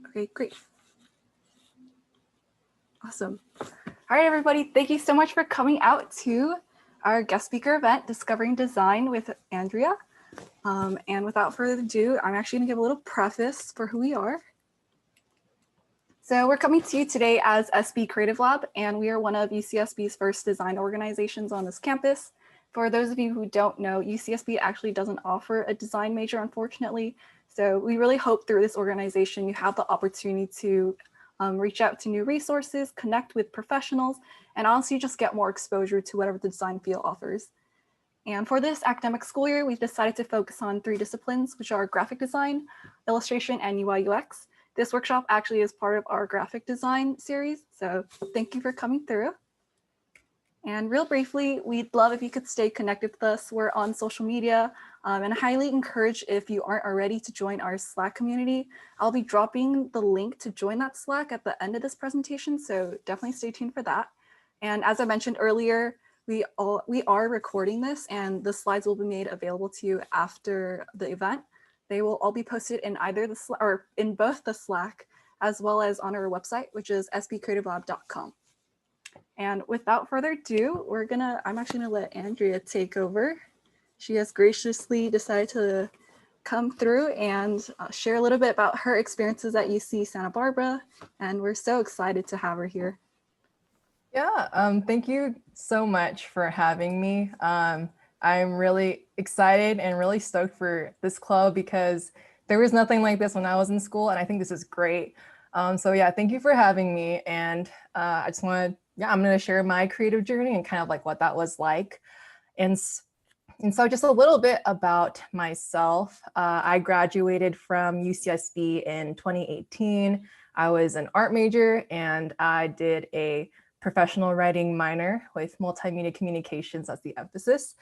Okay, great. Awesome. All right, everybody, thank you so much for coming out to our guest speaker event, Discovering Design with Andria. And without further ado, I'm actually gonna give a little preface for who we are. So we're coming to you today as SB Creative Lab, and we are one of UCSB's first design organizations on this campus. For those of you who don't know, UCSB actually doesn't offer a design major, unfortunately. So we really hope through this organization, you have the opportunity to reach out to new resources, connect with professionals, and honestly just get more exposure to whatever the design field offers. And for this academic school year, we've decided to focus on 3 disciplines, which are graphic design, illustration, and UI UX. This workshop actually is part of our graphic design series, so thank you for coming through. And real briefly, we'd love if you could stay connected with us. We're on social media, and I highly encourage, if you aren't already, to join our Slack community. I'll be dropping the link to join that Slack at the end of this presentation, so definitely stay tuned for that. And as I mentioned earlier, we are recording this, and the slides will be made available to you after the event. They will all be posted in either in both the Slack as well as on our website, which is sbcreativelab.com. And without further ado, I'm actually gonna let Andria take over. She has graciously decided to come through and share a little bit about her experiences at UC Santa Barbara, and we're so excited to have her here. Yeah, thank you so much for having me. I'm really excited and really stoked for this club because there was nothing like this when I was in school, and I think this is great. So yeah, thank you for having me. And I just want to, I'm going to share my creative journey and kind of like what that was like. And so just a little bit about myself. I graduated from UCSB in 2018. I was an art major and I did a professional writing minor with multimedia communications as the emphasis.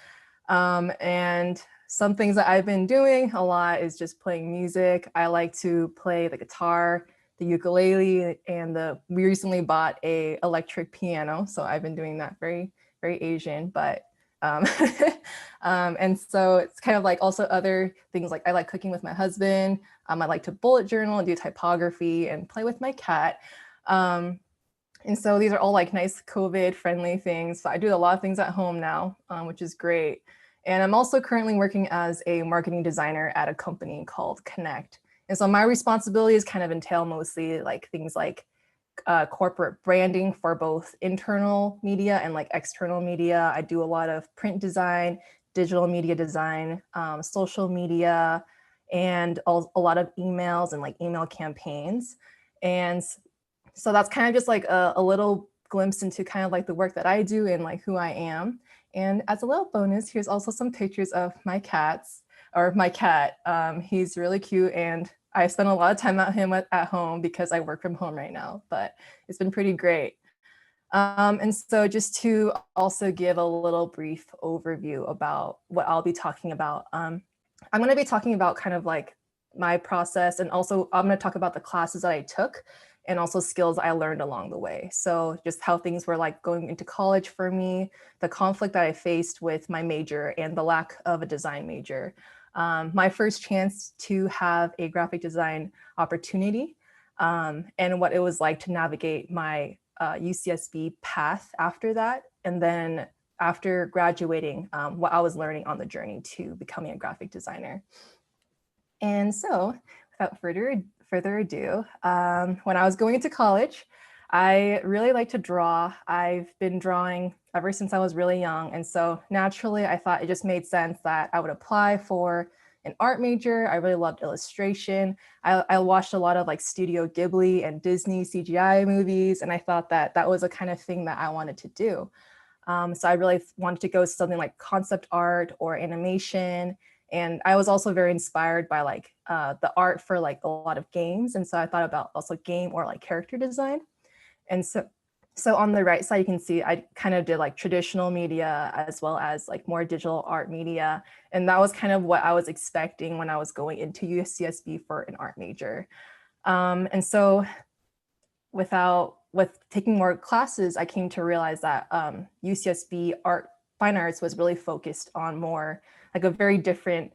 And some things that I've been doing a lot is just playing music. I like to play the guitar, the ukulele, and we recently bought a electric piano. So I've been doing that, very, very Asian, but and so it's kind of like also other things, like I like cooking with my husband. I like to bullet journal and do typography and play with my cat. And so these are all like nice COVID friendly things. So I do a lot of things at home now, which is great. And I'm also currently working as a marketing designer at a company called Connect. And so my responsibilities kind of entail mostly like things like corporate branding for both internal media and like external media. I do a lot of print design, digital media design, social media, and a lot of emails and like email campaigns. And so that's kind of just like a little glimpse into kind of like the work that I do and like who I am. And as a little bonus, here's also some pictures of my cats, or my cat. He's really cute, and I spend a lot of time at him at home because I work from home right now, but it's been pretty great. And so just to also give a little brief overview about what I'll be talking about. I'm going to be talking about kind of like my process, and also I'm going to talk about the classes that I took and also skills I learned along the way. So just how things were like going into college for me, the conflict that I faced with my major and the lack of a design major. My first chance to have a graphic design opportunity, and what it was like to navigate my UCSB path after that. And then after graduating, what I was learning on the journey to becoming a graphic designer. And so without further ado, when I was going into college, I really like to draw. I've been drawing ever since I was really young. And so naturally, I thought it just made sense that I would apply for an art major. I really loved illustration. I watched a lot of like Studio Ghibli and Disney CGI movies, and I thought that that was a kind of thing that I wanted to do. So I really wanted to go something like concept art or animation. And I was also very inspired by like the art for like a lot of games. And so I thought about also game or like character design. And so on the right side, you can see I kind of did like traditional media as well as like more digital art media. And that was kind of what I was expecting when I was going into UCSB for an art major. And so with taking more classes, I came to realize that UCSB fine arts was really focused on more like a very different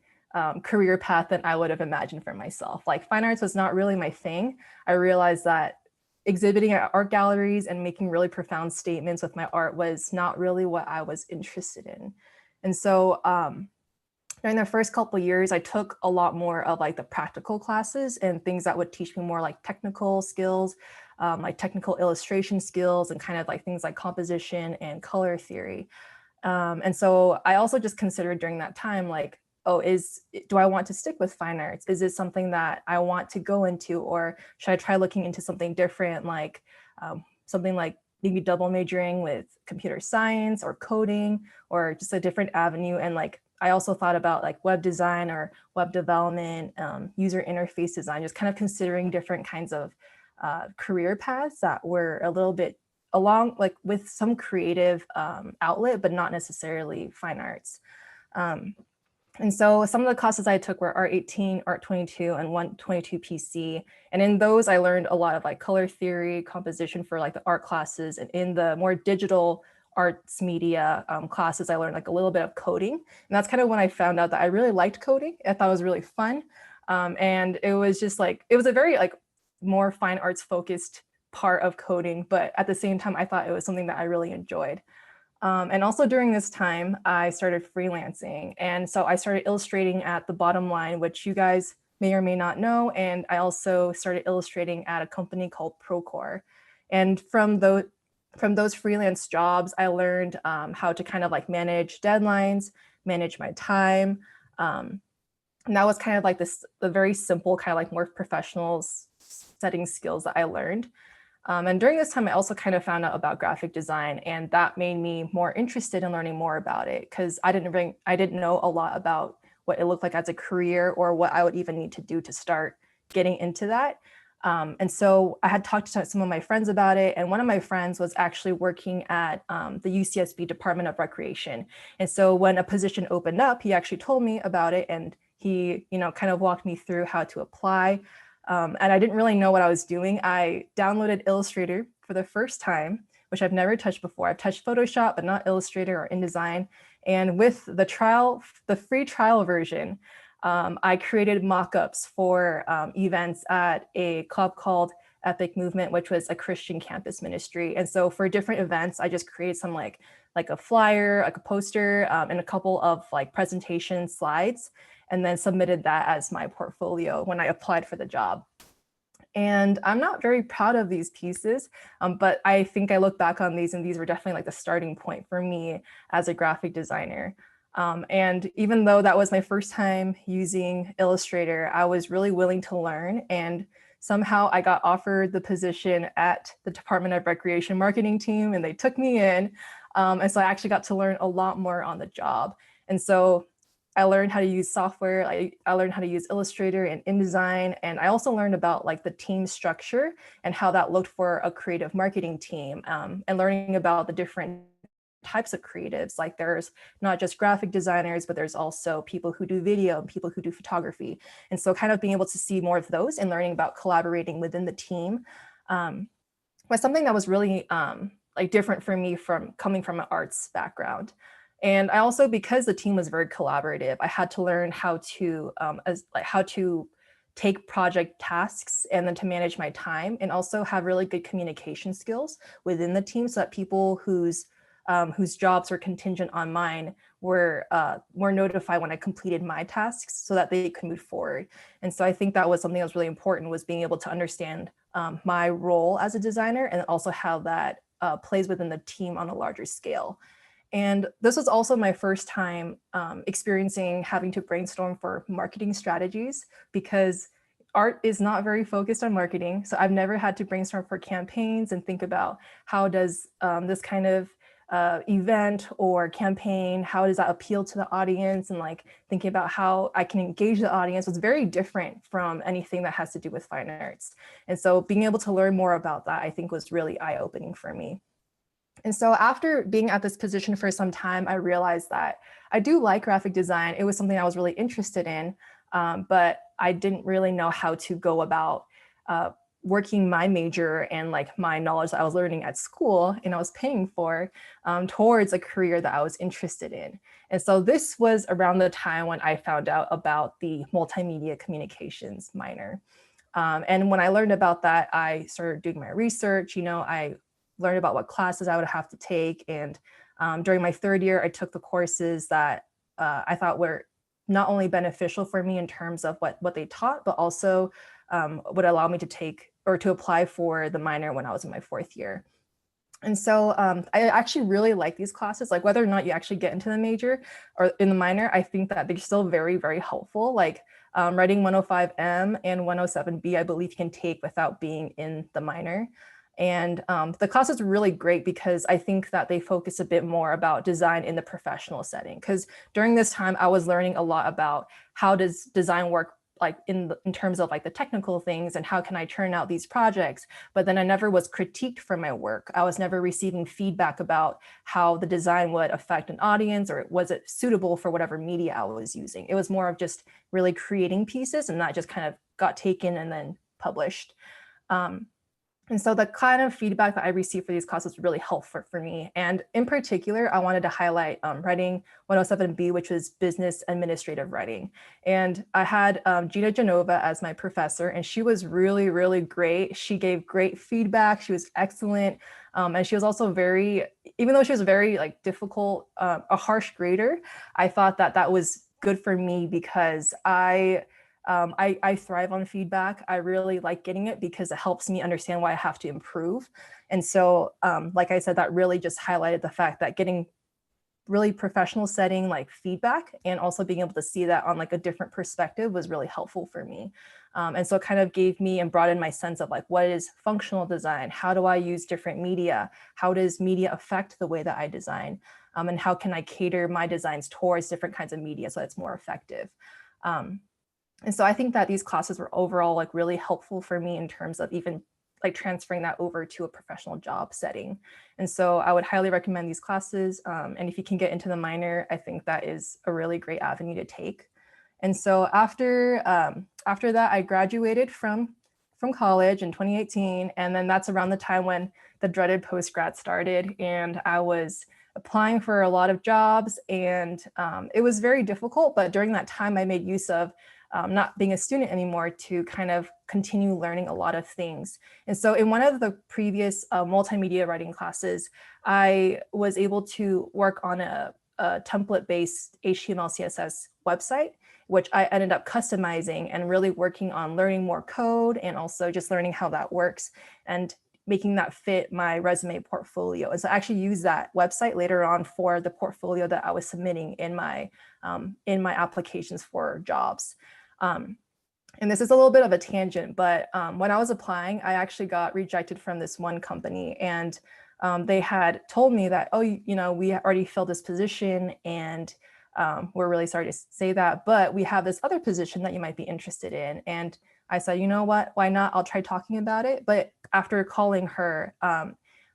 career path than I would have imagined for myself. Like fine arts was not really my thing. I realized that exhibiting at art galleries and making really profound statements with my art was not really what I was interested in. And so during the first couple of years, I took a lot more of like the practical classes and things that would teach me more like technical skills, like technical illustration skills and kind of like things like composition and color theory. And so I also just considered during that time, like, oh, do I want to stick with fine arts? Is it something that I want to go into, or should I try looking into something different, like something like maybe double majoring with computer science or coding, or just a different avenue? And like, I also thought about like web design or web development, user interface design, just kind of considering different kinds of career paths that were a little bit along like with some creative outlet, but not necessarily fine arts. And so some of the classes I took were Art 18, Art 22, and 122 PC. And in those, I learned a lot of like color theory, composition for like the art classes. And in the more digital arts media classes, I learned like a little bit of coding. And that's kind of when I found out that I really liked coding. I thought it was really fun. And it was just like, it was a very like more fine arts focused part of coding, but at the same time, I thought it was something that I really enjoyed. And also during this time, I started freelancing. And so I started illustrating at The Bottom Line, which you guys may or may not know. And I also started illustrating at a company called Procore. And from those freelance jobs, I learned how to kind of like manage deadlines, manage my time. And that was kind of like the very simple kind of like more professional setting skills that I learned. And during this time, I also kind of found out about graphic design, and that made me more interested in learning more about it because I didn't know a lot about what it looked like as a career or what I would even need to do to start getting into that. And so I had talked to some of my friends about it, and one of my friends was actually working at the UCSB Department of Recreation. And so when a position opened up, he actually told me about it, and he, kind of walked me through how to apply. And I didn't really know what I was doing. I downloaded Illustrator for the first time, which I've never touched before. I've touched Photoshop, but not Illustrator or InDesign. And with the free trial version, I created mock-ups for events at a club called Epic Movement, which was a Christian campus ministry. And so for different events, I just created some like a flyer, like a poster, and a couple of like presentation slides, and then submitted that as my portfolio when I applied for the job. And I'm not very proud of these pieces, but I think I look back on these and these were definitely like the starting point for me as a graphic designer. And even though that was my first time using Illustrator, I was really willing to learn, and somehow I got offered the position at the Department of Recreation marketing team, and they took me in. And so I actually got to learn a lot more on the job. And so I learned how to use software. I learned how to use Illustrator and InDesign. And I also learned about like the team structure and how that looked for a creative marketing team, and learning about the different types of creatives. Like there's not just graphic designers, but there's also people who do video and people who do photography. And so kind of being able to see more of those and learning about collaborating within the team was something that was really like different for me from coming from an arts background. And I also, because the team was very collaborative, I had to learn how to take project tasks and then to manage my time, and also have really good communication skills within the team so that people whose jobs were contingent on mine were notified when I completed my tasks so that they could move forward. And so I think that was something that was really important, was being able to understand my role as a designer and also how that plays within the team on a larger scale. And this was also my first time experiencing having to brainstorm for marketing strategies, because art is not very focused on marketing. So I've never had to brainstorm for campaigns and think about how does this kind of event or campaign, how does that appeal to the audience, and like thinking about how I can engage the audience was very different from anything that has to do with fine arts. And so being able to learn more about that, I think, was really eye-opening for me. And so after being at this position for some time, I realized that I do like graphic design. It was something I was really interested in, but I didn't really know how to go about working my major and like my knowledge that I was learning at school and I was paying for towards a career that I was interested in. And so this was around the time when I found out about the multimedia communications minor. And when I learned about that, I started doing my research. I learned about what classes I would have to take. And during my third year, I took the courses that I thought were not only beneficial for me in terms of what they taught, but also would allow me to take or to apply for the minor when I was in my fourth year. And so I actually really like these classes, like whether or not you actually get into the major or in the minor, I think that they're still very, very helpful. Like writing 105M and 107B, I believe you can take without being in the minor. And the class is really great because I think that they focus a bit more about design in the professional setting. Because during this time, I was learning a lot about how does design work, like in terms of like the technical things and how can I turn out these projects. But then I never was critiqued for my work. I was never receiving feedback about how the design would affect an audience or was it suitable for whatever media I was using. It was more of just really creating pieces and that just kind of got taken and then published. And so the kind of feedback that I received for these classes was really helpful for me. And in particular, I wanted to highlight writing 107B, which was business administrative writing. And I had Gina Genova as my professor, and she was really, really great. She gave great feedback. She was excellent. And she was also very, even though she was very like difficult, a harsh grader, I thought that that was good for me because I thrive on feedback. I really like getting it because it helps me understand why I have to improve. And so, like I said, that really just highlighted the fact that getting really professional setting like feedback and also being able to see that on like a different perspective was really helpful for me. And so it kind of gave me and broadened my sense of like, what is functional design? How do I use different media? How does media affect the way that I design? And how can I cater my designs towards different kinds of media so it's more effective? And so I think that these classes were overall like really helpful for me in terms of even like transferring that over to a professional job setting. And so I would highly recommend these classes. And if you can get into the minor, I think that is a really great avenue to take. And so after that, I graduated from college in 2018. And then that's around the time when the dreaded post-grad started. And I was applying for a lot of jobs and it was very difficult. But during that time, I made use of not being a student anymore to kind of continue learning a lot of things. And so in one of the previous multimedia writing classes, I was able to work on a template-based HTML, CSS website, which I ended up customizing and really working on learning more code and also just learning how that works and making that fit my resume portfolio. And so I actually used that website later on for the portfolio that I was submitting in my applications for jobs. And this is a little bit of a tangent, but when I was applying, I actually got rejected from this one company and they had told me that, oh, we already filled this position and we're really sorry to say that, but we have this other position that you might be interested in. And I said, you know what, why not? I'll try talking about it. But after calling her,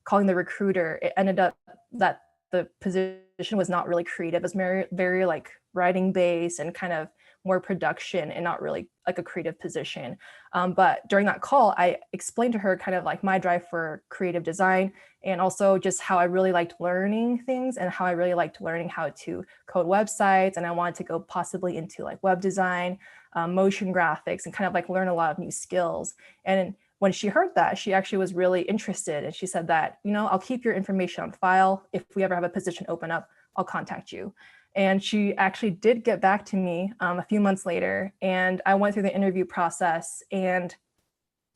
calling the recruiter, it ended up that the position was not really creative. It was very, very like writing based and kind of more production and not really like a creative position. But during that call, I explained to her kind of like my drive for creative design and also just how I really liked learning things and how I really liked learning how to code websites. And I wanted to go possibly into like web design, motion graphics, and kind of like learn a lot of new skills. And when she heard that, she actually was really interested. And she said that, I'll keep your information on file. If we ever have a position open up, I'll contact you. And she actually did get back to me a few months later. And I went through the interview process and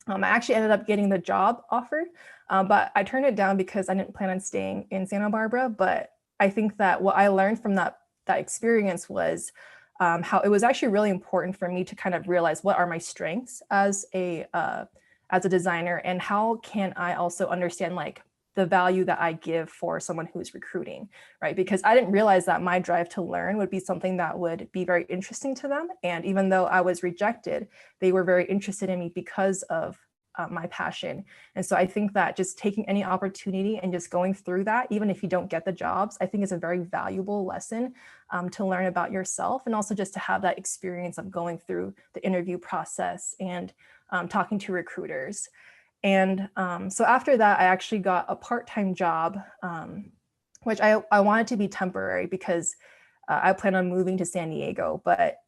I actually ended up getting the job offer, but I turned it down because I didn't plan on staying in Santa Barbara. But I think that what I learned from that experience was how it was actually really important for me to kind of realize what are my strengths as a designer and how can I also understand like the value that I give for someone who's recruiting, right? Because I didn't realize that my drive to learn would be something that would be very interesting to them. And even though I was rejected, they were very interested in me because of my passion. And so I think that just taking any opportunity and just going through that, even if you don't get the jobs, I think is a very valuable lesson to learn about yourself, and also just to have that experience of going through the interview process and talking to recruiters. And so after that, I actually got a part-time job, which I wanted to be temporary because I plan on moving to San Diego. But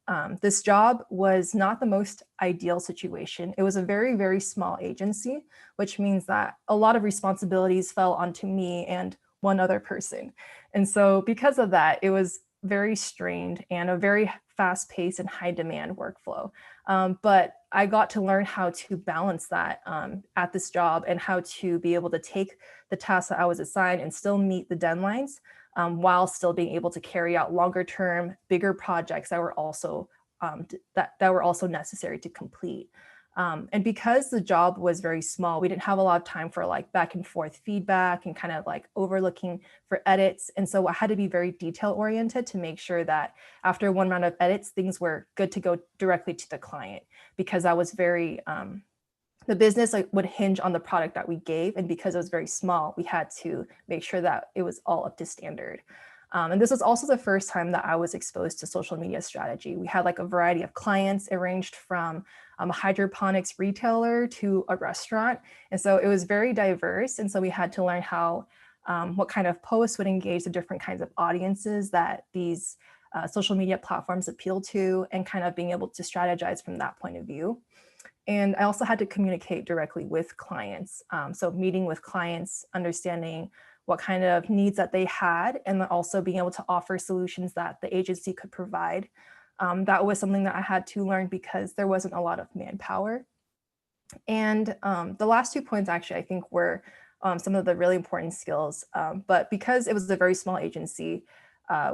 this job was not the most ideal situation. It was a very, very small agency, which means that a lot of responsibilities fell onto me and one other person. And so because of that, it was very strained and a very fast-paced and high-demand workflow. But I got to learn how to balance that at this job, and how to be able to take the tasks that I was assigned and still meet the deadlines, while still being able to carry out longer-term, bigger projects that were also that were also necessary to complete. And because the job was very small, we didn't have a lot of time for like back and forth feedback and kind of like overlooking for edits. And so I had to be very detail oriented to make sure that after one round of edits, things were good to go directly to the client, because I was very, the business would hinge on the product that we gave. And because it was very small, we had to make sure that it was all up to standard. And this was also the first time that I was exposed to social media strategy. We had like a variety of clients. It ranged from a hydroponics retailer to a restaurant. And so it was very diverse. And so we had to learn how, what kind of posts would engage the different kinds of audiences that these social media platforms appeal to, and kind of being able to strategize from that point of view. And I also had to communicate directly with clients. So meeting with clients, understanding what kind of needs that they had, and then also being able to offer solutions that the agency could provide. That was something that I had to learn because there wasn't a lot of manpower. And the last 2 points actually, I think, were some of the really important skills. But because it was a very small agency,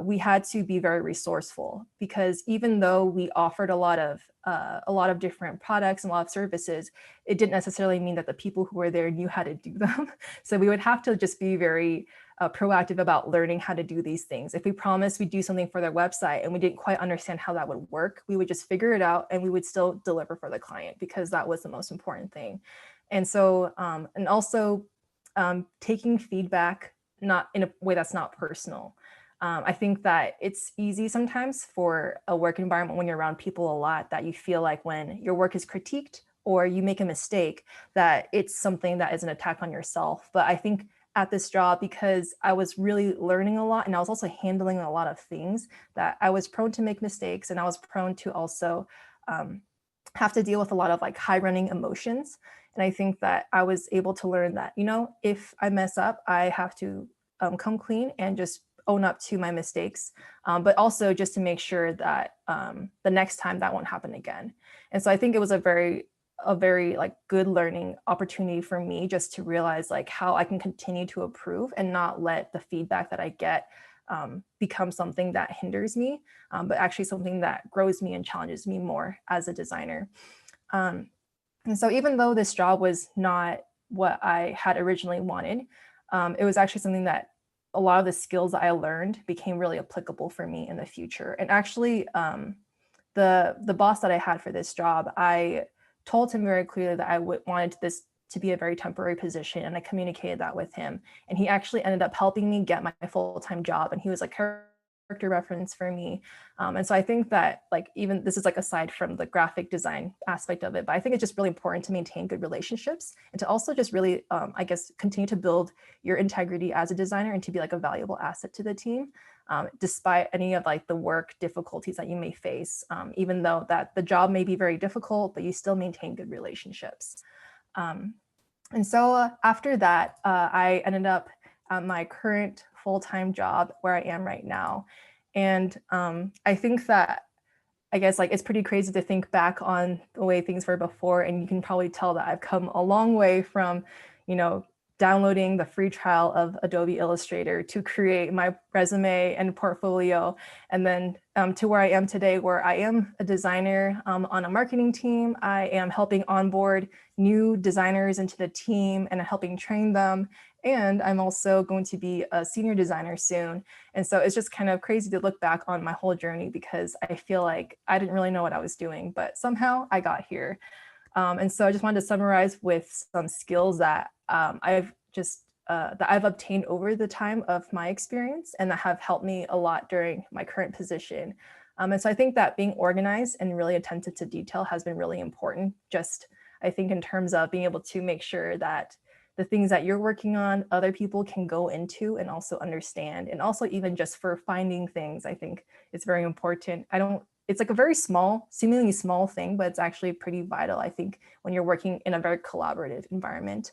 we had to be very resourceful, because even though we offered a lot of different products and a lot of services, it didn't necessarily mean that the people who were there knew how to do them. So we would have to just be very proactive about learning how to do these things. If we promised we'd do something for their website and we didn't quite understand how that would work, we would just figure it out and we would still deliver for the client, because that was the most important thing. And so, and also taking feedback not in a way that's not personal. I think that it's easy sometimes for a work environment when you're around people a lot, that you feel like when your work is critiqued or you make a mistake, that it's something that is an attack on yourself. But I think at this job, because I was really learning a lot and I was also handling a lot of things, that I was prone to make mistakes, and I was prone to also have to deal with a lot of like high running emotions. And I think that I was able to learn that, you know, if I mess up, I have to come clean and just own up to my mistakes, but also just to make sure that the next time that won't happen again. And so I think it was a very like good learning opportunity for me, just to realize like how I can continue to improve and not let the feedback that I get become something that hinders me, but actually something that grows me and challenges me more as a designer. And so even though this job was not what I had originally wanted, it was actually something that a lot of the skills that I learned became really applicable for me in the future. And actually, the boss that I had for this job, I told him very clearly that I wanted this to be a very temporary position, and I communicated that with him. And he actually ended up helping me get my full-time job, and he was a character reference for me. And so I think that, like, even this is like aside from the graphic design aspect of it, but I think it's just really important to maintain good relationships and to also just really, I guess, continue to build your integrity as a designer and to be like a valuable asset to the team, despite any of like the work difficulties that you may face, even though that the job may be very difficult, but you still maintain good relationships. And so after that, I ended up at my current full-time job where I am right now. And I think that, I guess, like, it's pretty crazy to think back on the way things were before, and you can probably tell that I've come a long way from, you know, downloading the free trial of Adobe Illustrator to create my resume and portfolio, and then to where I am today, where I am a designer on a marketing team. I am helping onboard new designers into the team and helping train them. And I'm also going to be a senior designer soon. And so it's just kind of crazy to look back on my whole journey, because I feel like I didn't really know what I was doing, but somehow I got here. And so I just wanted to summarize with some skills that that I've obtained over the time of my experience and that have helped me a lot during my current position. And so I think that being organized and really attentive to detail has been really important. Just I think in terms of being able to make sure that the things that you're working on, other people can go into and also understand. And also even just for finding things, I think it's very important. It's like a very small, seemingly small thing, but it's actually pretty vital, I think, when you're working in a very collaborative environment.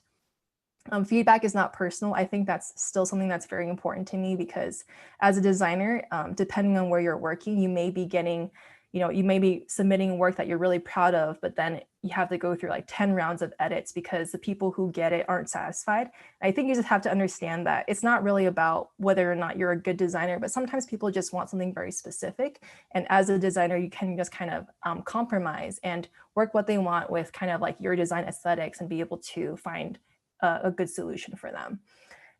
Feedback is not personal. I think that's still something that's very important to me because as a designer, depending on where you're working, you may be getting, you may be submitting work that you're really proud of, but then you have to go through like 10 rounds of edits because the people who get it aren't satisfied. I think you just have to understand that it's not really about whether or not you're a good designer, but sometimes people just want something very specific. And as a designer, you can just kind of compromise and work what they want with kind of like your design aesthetics and be able to find a good solution for them.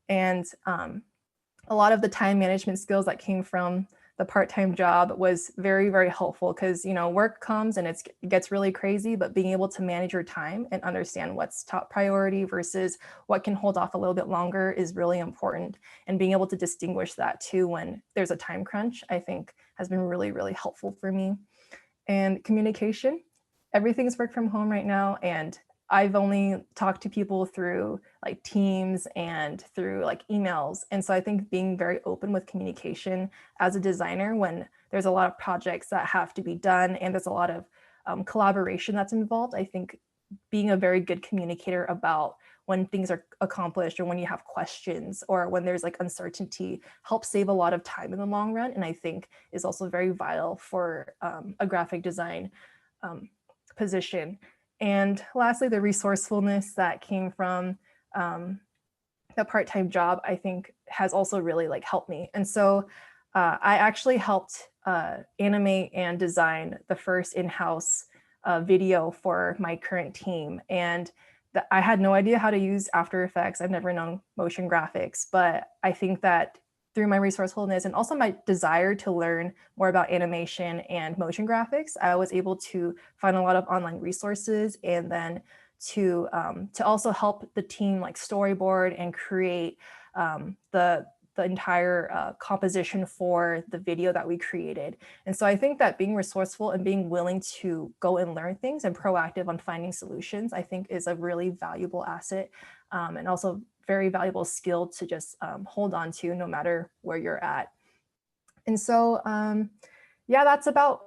And a lot of the time management skills that came from the part-time job was very, very helpful because, work comes and it gets really crazy, but being able to manage your time and understand what's top priority versus what can hold off a little bit longer is really important. And being able to distinguish that too when there's a time crunch, I think has been really, really helpful for me. And communication, everything's work from home right now. And I've only talked to people through like Teams and through like emails. And so I think being very open with communication as a designer when there's a lot of projects that have to be done and there's a lot of collaboration that's involved, I think being a very good communicator about when things are accomplished or when you have questions or when there's like uncertainty helps save a lot of time in the long run. And I think is also very vital for a graphic design position. And lastly, the resourcefulness that came from the part-time job, I think has also really like helped me. And so I actually helped animate and design the first in-house video for my current team. And I had no idea how to use After Effects. I've never known motion graphics, but I think that through my resourcefulness and also my desire to learn more about animation and motion graphics, I was able to find a lot of online resources and then to also help the team like storyboard and create the entire composition for the video that we created. And so I think that being resourceful and being willing to go and learn things and proactive on finding solutions, I think is a really valuable asset and also very valuable skill to just hold on to no matter where you're at. And so, yeah, that's about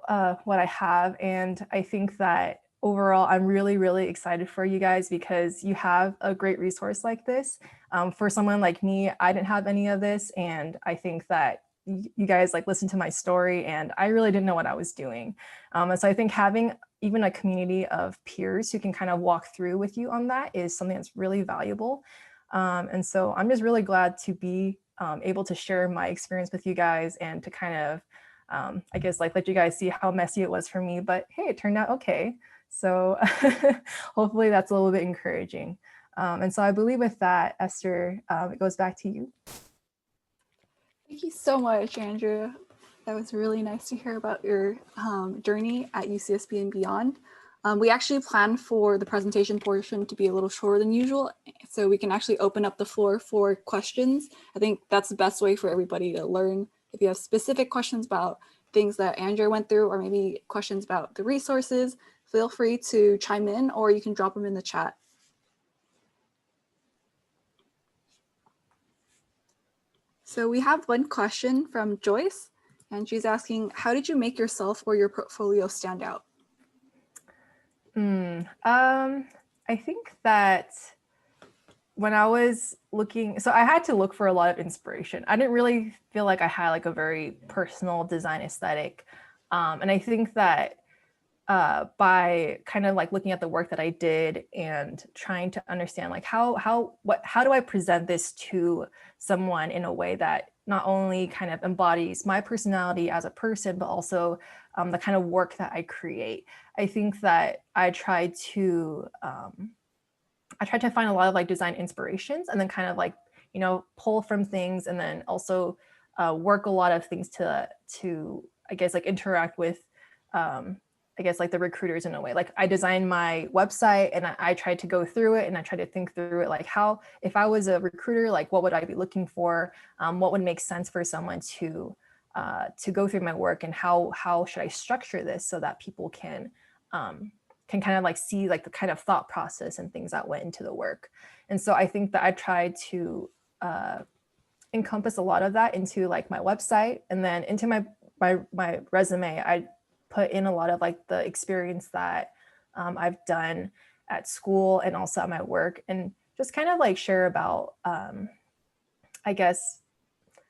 what I have. And I think that overall, I'm really, really excited for you guys because you have a great resource like this. For someone like me, I didn't have any of this. And I think that you guys like listened to my story and I really didn't know what I was doing. And so I think having even a community of peers who can kind of walk through with you on that is something that's really valuable. And so I'm just really glad to be able to share my experience with you guys and to kind of, I guess, like let you guys see how messy it was for me, but hey, it turned out okay. So hopefully that's a little bit encouraging. And so I believe with that, Esther, it goes back to you. Thank you so much, Andrea. That was really nice to hear about your journey at UCSB and beyond. We actually planned for the presentation portion to be a little shorter than usual, so we can actually open up the floor for questions. I think that's the best way for everybody to learn. If you have specific questions about things that Andrea went through, or maybe questions about the resources, feel free to chime in, or you can drop them in the chat. So we have one question from Joyce, and she's asking, how did you make yourself or your portfolio stand out? I think that when I was looking, so I had to look for a lot of inspiration. I didn't really feel like I had like a very personal design aesthetic. And I think that by kind of like looking at the work that I did and trying to understand like how do I present this to someone in a way that not only kind of embodies my personality as a person, but also the kind of work that I create. I think that I tried to find a lot of like design inspirations and then kind of like, pull from things and then also work a lot of things to I guess like interact with I guess like the recruiters in a way. Like I designed my website and I tried to go through it and I tried to think through it, like how, if I was a recruiter, like what would I be looking for? What would make sense for someone to go through my work, and how should I structure this so that people can kind of like see like the kind of thought process and things that went into the work. And so I think that I tried to encompass a lot of that into like my website, and then into my resume. I put in a lot of like the experience that I've done at school and also at my work, and just kind of like share about I guess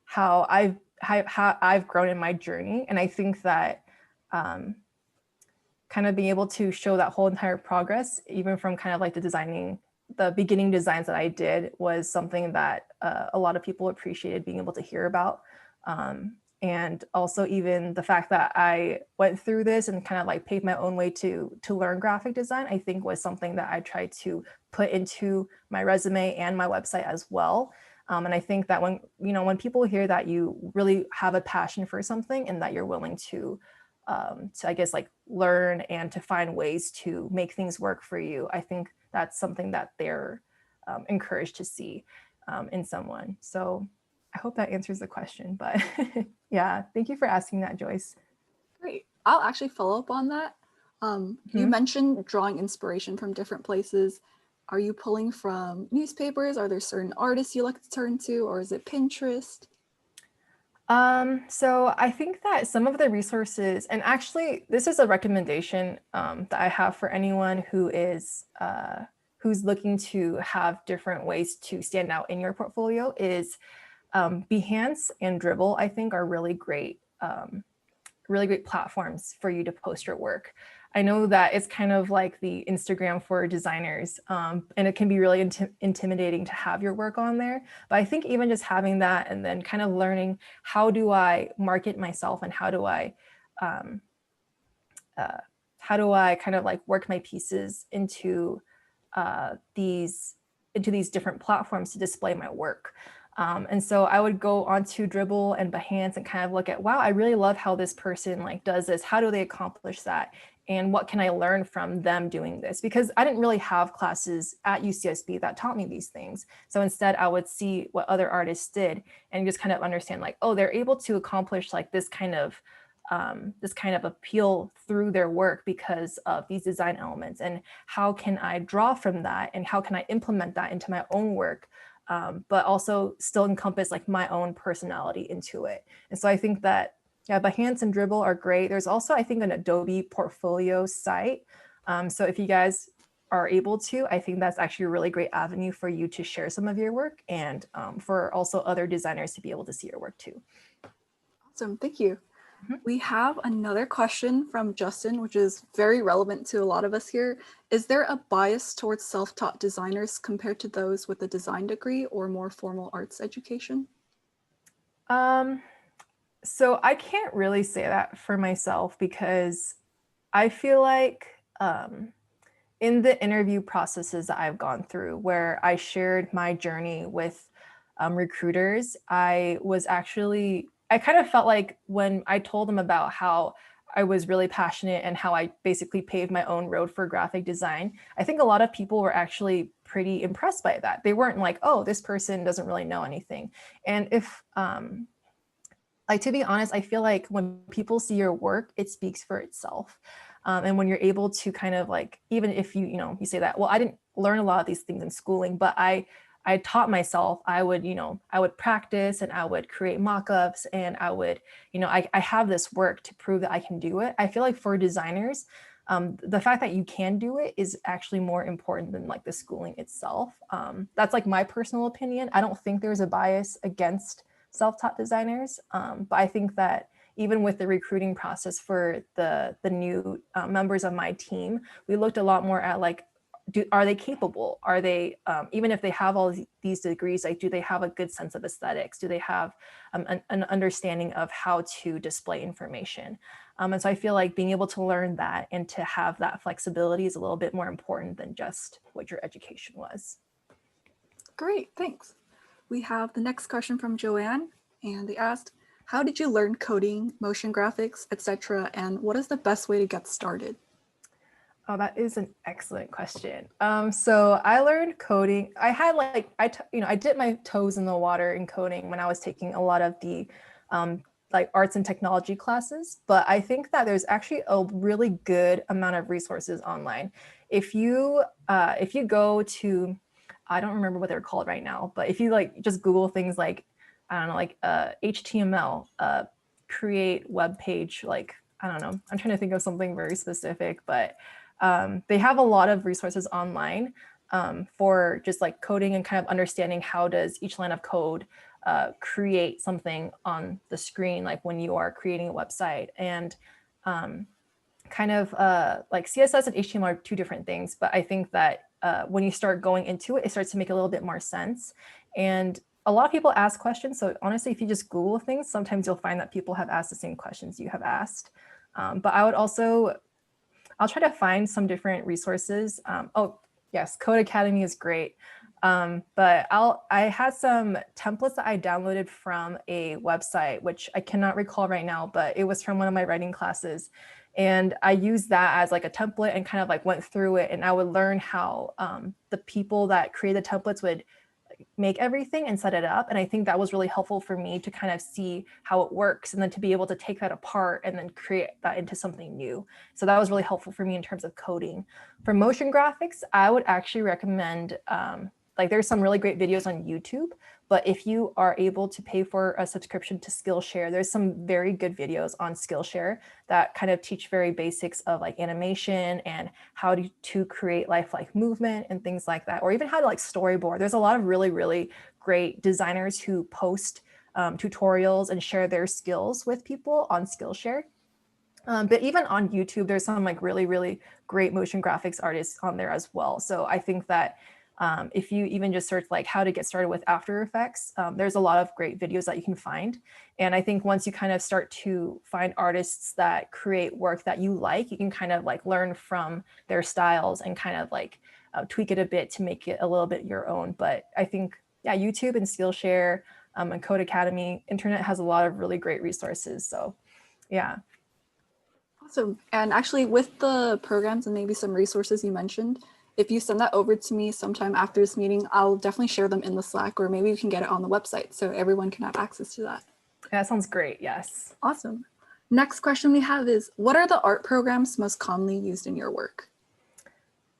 how I've grown in my journey. And I think that kind of being able to show that whole entire progress, even from kind of like the beginning designs that I did, was something that a lot of people appreciated being able to hear about. And also even the fact that I went through this and kind of like paved my own way to learn graphic design, I think was something that I tried to put into my resume and my website as well. And I think that when people hear that you really have a passion for something and that you're willing to I guess like learn and to find ways to make things work for you, I think that's something that they're encouraged to see in someone. So I hope that answers the question, but yeah, thank you for asking that, Joyce. Great. I'll actually follow up on that. You mentioned drawing inspiration from different places. Are you pulling from newspapers? Are there certain artists you like to turn to, or is it Pinterest? So I think that some of the resources, and actually this is a recommendation that I have for anyone who is who's looking to have different ways to stand out in your portfolio, is Behance and Dribbble, I think, are really great platforms for you to post your work. I know that it's kind of like the Instagram for designers, and it can be really intimidating to have your work on there. But I think even just having that, and then kind of learning how do I market myself, and how do I kind of like work my pieces into these different platforms to display my work. And so I would go onto Dribbble and Behance and kind of look at, wow, I really love how this person like does this. How do they accomplish that? And what can I learn from them doing this? Because I didn't really have classes at UCSB that taught me these things. So instead I would see what other artists did and just kind of understand like, oh, they're able to accomplish like this kind of appeal through their work because of these design elements. And how can I draw from that? And how can I implement that into my own work? But also still encompass like my own personality into it. And so I think that, yeah, Behance and Dribbble are great. There's also, I think, an Adobe portfolio site. So if you guys are able to, I think that's actually a really great avenue for you to share some of your work, and for also other designers to be able to see your work too. Awesome, thank you. We have another question from Justin, which is very relevant to a lot of us here. Is there a bias towards self-taught designers compared to those with a design degree or more formal arts education? So I can't really say that for myself, because I feel like in the interview processes that I've gone through, where I shared my journey with recruiters, I kind of felt like when I told them about how I was really passionate and how I basically paved my own road for graphic design, I think a lot of people were actually pretty impressed by that. They weren't like, oh, this person doesn't really know anything. And if, like, to be honest, I feel like when people see your work, it speaks for itself. And when you're able to kind of like, even if you say that, well, I didn't learn a lot of these things in schooling, but I taught myself. I would practice, and I would create mock-ups, and I would, I have this work to prove that I can do it. I feel like for designers, the fact that you can do it is actually more important than like the schooling itself. That's like my personal opinion. I don't think there's a bias against self-taught designers, but I think that even with the recruiting process for the new members of my team, we looked a lot more at like, are they capable? Are they, even if they have all these degrees, like, do they have a good sense of aesthetics? Do they have an understanding of how to display information? And so I feel like being able to learn that and to have that flexibility is a little bit more important than just what your education was. Great, thanks. We have the next question from Joanne, and they asked, How did you learn coding, motion graphics, etc.? And what is the best way to get started? Oh, that is an excellent question. So I learned coding. I had I dipped my toes in the water in coding when I was taking a lot of the like arts and technology classes. But I think that there's actually a really good amount of resources online. If you go to, I don't remember what they're called right now, but if you like just Google things like, I don't know, like HTML, create web page, like I don't know. I'm trying to think of something very specific, but they have a lot of resources online for just like coding and kind of understanding how does each line of code create something on the screen, like when you are creating a website. And kind of like CSS and HTML are two different things, but I think that when you start going into it, it starts to make a little bit more sense. And a lot of people ask questions. So honestly, if you just Google things, sometimes you'll find that people have asked the same questions you have asked. But I'll try to find some different resources. Oh, yes, Code Academy is great. But I had some templates that I downloaded from a website, which I cannot recall right now, but it was from one of my writing classes. And I used that as like a template and kind of like went through it, and I would learn how the people that create the templates would make everything and set it up. And I think that was really helpful for me to kind of see how it works and then to be able to take that apart and then create that into something new. So that was really helpful for me in terms of coding. For motion graphics, I would actually recommend, like there's some really great videos on YouTube, but if you are able to pay for a subscription to Skillshare, there's some very good videos on Skillshare that kind of teach very basics of like animation and how to create lifelike movement and things like that, or even how to like storyboard. There's a lot of really, really great designers who post tutorials and share their skills with people on Skillshare. But even on YouTube, there's some like really, really great motion graphics artists on there as well. So I think that if you even just search like how to get started with After Effects, there's a lot of great videos that you can find. And I think once you kind of start to find artists that create work that you like, you can kind of like learn from their styles and kind of like tweak it a bit to make it a little bit your own. But I think, yeah, YouTube and Skillshare and Code Academy, internet has a lot of really great resources. So yeah. Awesome. And actually with the programs and maybe some resources you mentioned, if you send that over to me sometime after this meeting, I'll definitely share them in the Slack, or maybe you can get it on the website so everyone can have access to that. That sounds great. Yes. Awesome. Next question we have is, what are the art programs most commonly used in your work?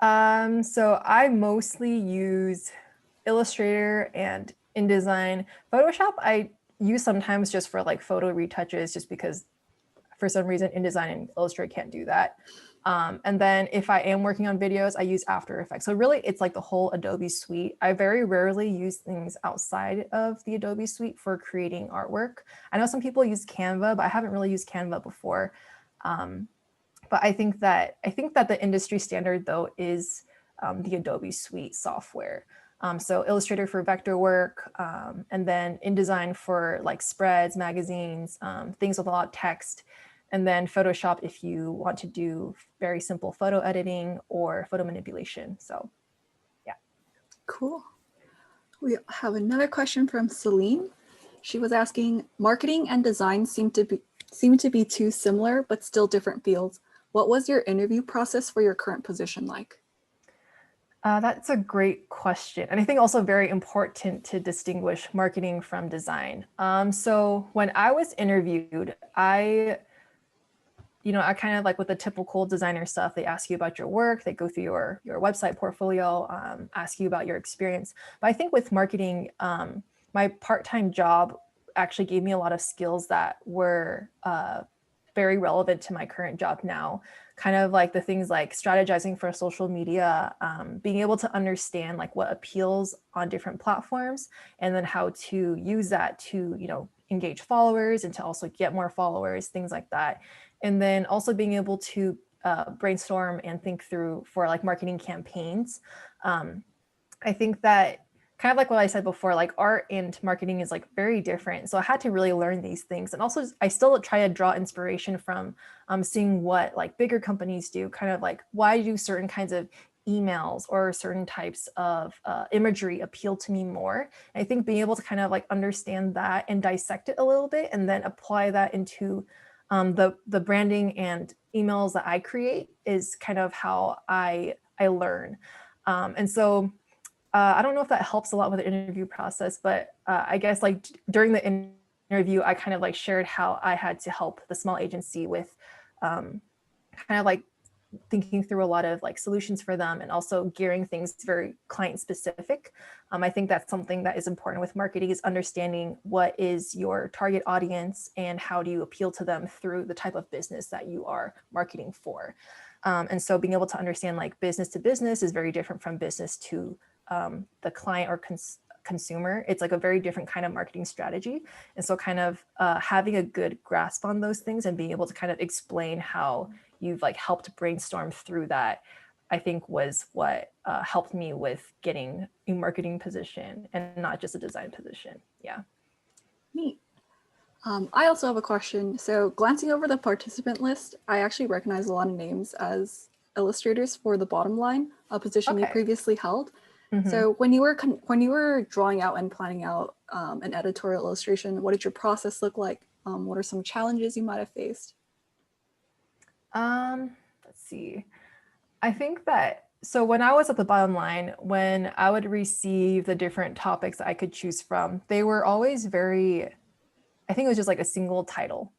So I mostly use Illustrator and InDesign. Photoshop I use sometimes just for like photo retouches, just because for some reason InDesign and Illustrator can't do that. And then if I am working on videos, I use After Effects. So really it's like the whole Adobe suite. I very rarely use things outside of the Adobe suite for creating artwork. I know some people use Canva, but I haven't really used Canva before. But I think that the industry standard though is the Adobe suite software. So Illustrator for vector work, and then InDesign for like spreads, magazines, things with a lot of text. And then Photoshop if you want to do very simple photo editing or photo manipulation. So yeah. Cool. We have another question from Celine. She was asking, marketing and design seem to be too similar, but still different fields. What was your interview process for your current position like? That's a great question. And I think also very important to distinguish marketing from design. So when I was interviewed, I kind of like with the typical designer stuff, they ask you about your work, they go through your website portfolio, ask you about your experience. But I think with marketing, my part-time job actually gave me a lot of skills that were very relevant to my current job now. Kind of like the things like strategizing for social media, being able to understand like what appeals on different platforms, and then how to use that to, engage followers and to also get more followers, things like that. And then also being able to brainstorm and think through for like marketing campaigns. I think that kind of like what I said before, like art and marketing is like very different. So I had to really learn these things. And also I still try to draw inspiration from seeing what like bigger companies do, kind of like why do certain kinds of emails or certain types of imagery appeal to me more. And I think being able to kind of like understand that and dissect it a little bit and then apply that into the branding and emails that I create is kind of how I learn. And so I don't know if that helps a lot with the interview process, but I guess like during the interview, I kind of like shared how I had to help the small agency with kind of like thinking through a lot of like solutions for them and also gearing things very client specific. I think that's something that is important with marketing is understanding what is your target audience and how do you appeal to them through the type of business that you are marketing for. And so being able to understand like business to business is very different from business to the client or consumer. It's like a very different kind of marketing strategy. And so kind of having a good grasp on those things and being able to kind of explain how you've like helped brainstorm through that, I think was what helped me with getting a marketing position and not just a design position. Yeah. Neat. I also have a question. So glancing over the participant list, I actually recognize a lot of names as illustrators for the bottom line, a position you previously held. Mm-hmm. So when you were drawing out and planning out an editorial illustration, what did your process look like? What are some challenges you might have faced? Let's see. I think that, so when I was at the bottom line, when I would receive the different topics I could choose from, they were always very, I think it was just like a single title.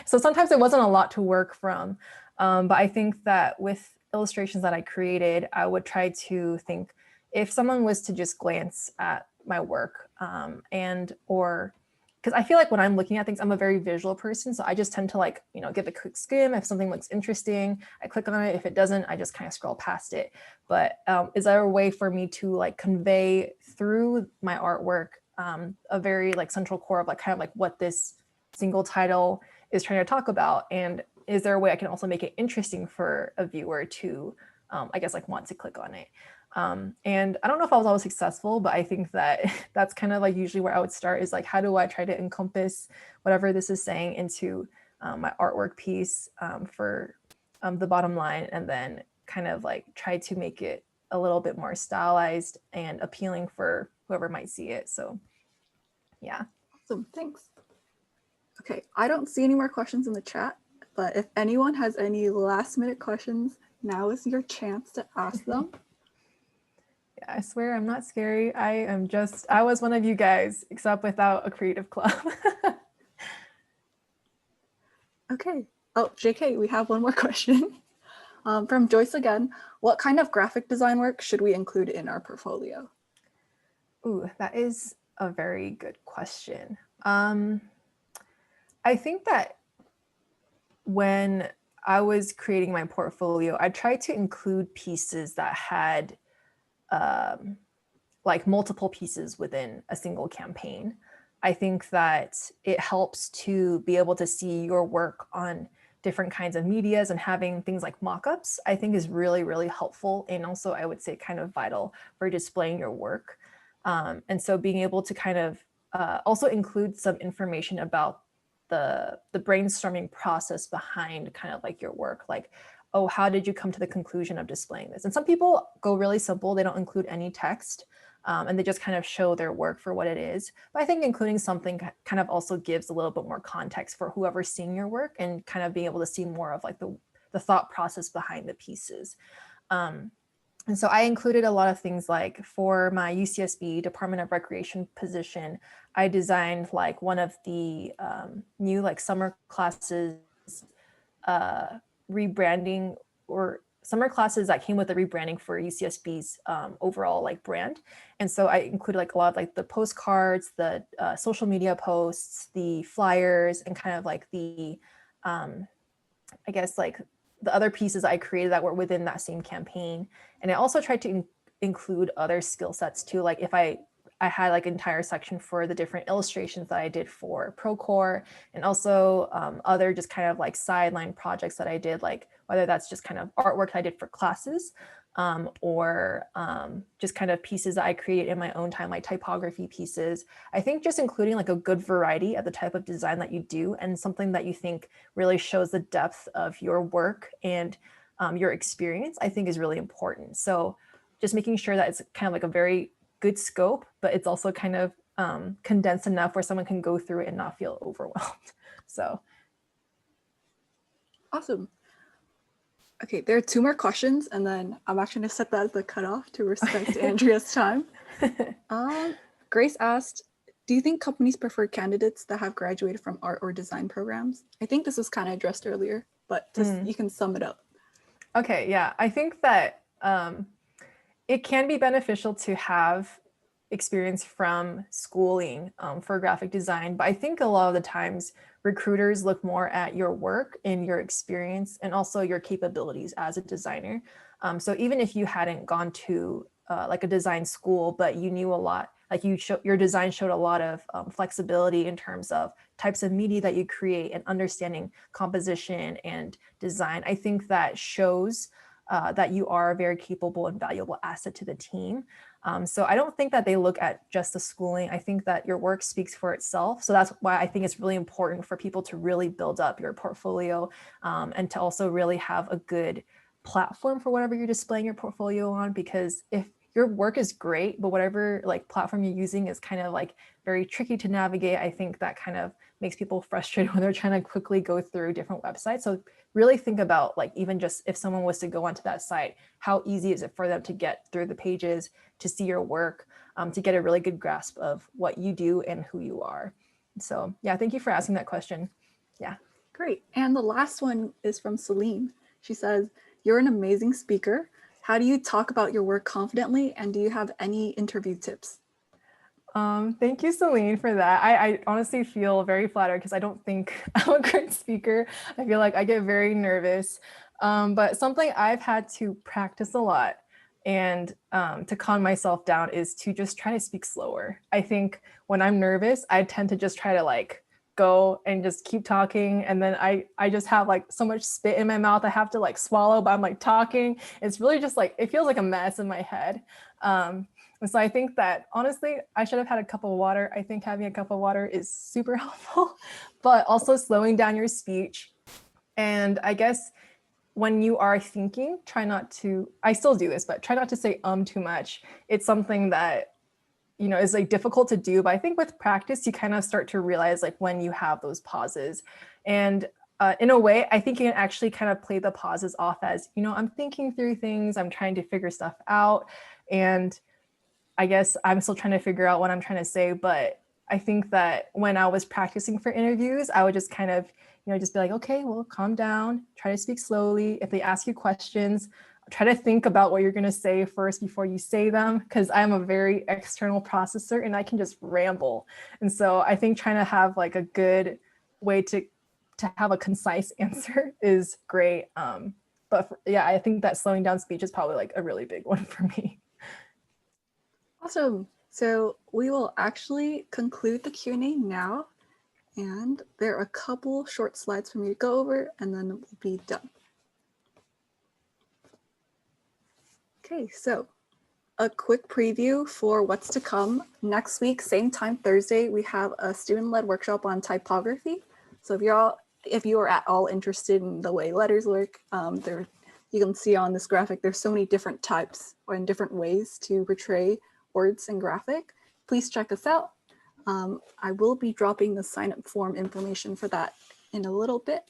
So sometimes it wasn't a lot to work from. But I think that with illustrations that I created, I would try to think if someone was to just glance at my work or because I feel like when I'm looking at things, I'm a very visual person. So I just tend to like, give a quick skim. If something looks interesting, I click on it. If it doesn't, I just kind of scroll past it. But is there a way for me to like convey through my artwork a very like central core of like kind of like what this single title is trying to talk about? And is there a way I can also make it interesting for a viewer to, I guess, like want to click on it? And I don't know if I was always successful, but I think that that's kind of like usually where I would start is like, how do I try to encompass whatever this is saying into my artwork piece for the bottom line, and then kind of like try to make it a little bit more stylized and appealing for whoever might see it. So yeah. Awesome, thanks. Okay, I don't see any more questions in the chat, but if anyone has any last minute questions, now is your chance to ask them. Yeah, I swear I'm not scary. I was one of you guys, except without a creative club. Okay. Oh, JK, we have one more question. From Joyce again. What kind of graphic design work should we include in our portfolio? Ooh, that is a very good question. I think that when I was creating my portfolio, I tried to include pieces that had like multiple pieces within a single campaign. I think that it helps to be able to see your work on different kinds of medias, and having things like mock-ups, I think is really, really helpful. And also I would say kind of vital for displaying your work. And so being able to kind of also include some information about the brainstorming process behind kind of like your work, like, oh, how did you come to the conclusion of displaying this? And some people go really simple. They don't include any text and they just kind of show their work for what it is. But I think including something kind of also gives a little bit more context for whoever's seeing your work and kind of being able to see more of like the thought process behind the pieces. And so I included a lot of things like for my UCSB Department of Recreation position, I designed like one of the new like summer classes rebranding, or summer classes that came with the rebranding for UCSB's overall like brand. And so I included like a lot of like the postcards, the social media posts, the flyers, and kind of like the, I guess like the other pieces I created that were within that same campaign. And I also tried to include other skill sets too. Like if I had like an entire section for the different illustrations that I did for Procore, and also other just kind of like sideline projects that I did, like whether that's just kind of artwork I did for classes or just kind of pieces that I created in my own time, like typography pieces. I think just including like a good variety of the type of design that you do, and something that you think really shows the depth of your work and your experience, I think is really important. So just making sure that it's kind of like a very good scope, but it's also kind of condensed enough where someone can go through it and not feel overwhelmed. So. Awesome. Okay, there are 2 more questions, and then I'm actually going to set that as the cutoff to respect Andrea's time. Grace asked, do you think companies prefer candidates that have graduated from art or design programs? I think this was kind of addressed earlier, but just you can sum it up. Okay, yeah, I think that it can be beneficial to have experience from schooling for graphic design, but I think a lot of the times recruiters look more at your work and your experience and also your capabilities as a designer. So even if you hadn't gone to like a design school, but you knew a lot, like your design showed a lot of flexibility in terms of types of media that you create and understanding composition and design, I think that shows that you are a very capable and valuable asset to the team. So I don't think that they look at just the schooling. I think that your work speaks for itself. So that's why I think it's really important for people to really build up your portfolio and to also really have a good platform for whatever you're displaying your portfolio on. Because if your work is great, but whatever like platform you're using is kind of like very tricky to navigate, I think that kind of makes people frustrated when they're trying to quickly go through different websites. So really think about like even just if someone was to go onto that site, how easy is it for them to get through the pages, to see your work, to get a really good grasp of what you do and who you are. So yeah, thank you for asking that question. Yeah. Great. And the last one is from Celine. She says, you're an amazing speaker. How do you talk about your work confidently? And do you have any interview tips? Thank you, Celine, for that. I honestly feel very flattered because I don't think I'm a great speaker. I feel like I get very nervous. But something I've had to practice a lot and to calm myself down is to just try to speak slower. I think when I'm nervous, I tend to just try to like go and just keep talking. And then I just have like so much spit in my mouth. I have to like swallow, but I'm like talking. It's really just like, it feels like a mess in my head. And so I think that honestly, I should have had a cup of water. I think having a cup of water is super helpful, but also slowing down your speech. And I guess when you are thinking, try not to, I still do this, but try not to say too much. It's something that, you know, is like difficult to do, but I think with practice, you kind of start to realize like when you have those pauses. And in a way, I think you can actually kind of play the pauses off as, you know, I'm thinking through things, I'm trying to figure stuff out. And I guess I'm still trying to figure out what I'm trying to say, but I think that when I was practicing for interviews, I would just kind of, you know, just be like, okay, well, calm down, try to speak slowly. If they ask you questions, try to think about what you're going to say first before you say them, because I'm a very external processor and I can just ramble. And so I think trying to have like a good way to have a concise answer is great. Yeah, I think that slowing down speech is probably like a really big one for me. Awesome. So we will actually conclude the Q&A now. And there are a couple short slides for me to go over, and then we'll be done. Okay, so a quick preview for what's to come. Next week, same time, Thursday, we have a student-led workshop on typography. So if you are at all interested in the way letters work, you can see on this graphic, there's so many different types or in different ways to portray words in graphic. Please check us out. I will be dropping the sign-up form information for that in a little bit.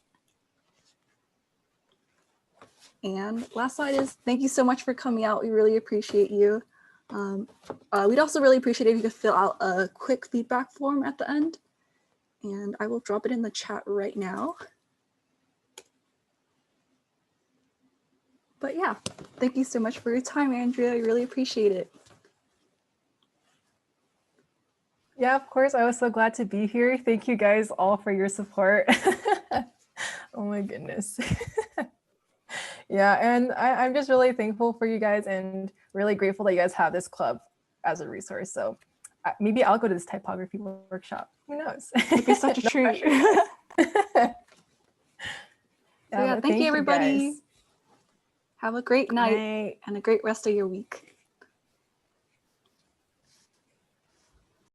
And last slide is thank you so much for coming out. We really appreciate you. We'd also really appreciate it if you could fill out a quick feedback form at the end. And I will drop it in the chat right now. But yeah, thank you so much for your time, Andrea. I really appreciate it. Yeah, of course. I was so glad to be here. Thank you guys all for your support. Oh my goodness. Yeah, and I'm just really thankful for you guys and really grateful that you guys have this club as a resource. So maybe I'll go to this typography workshop. Who knows? It'd be such a treat. Yeah, thank you, everybody. Have a great night and a great rest of your week.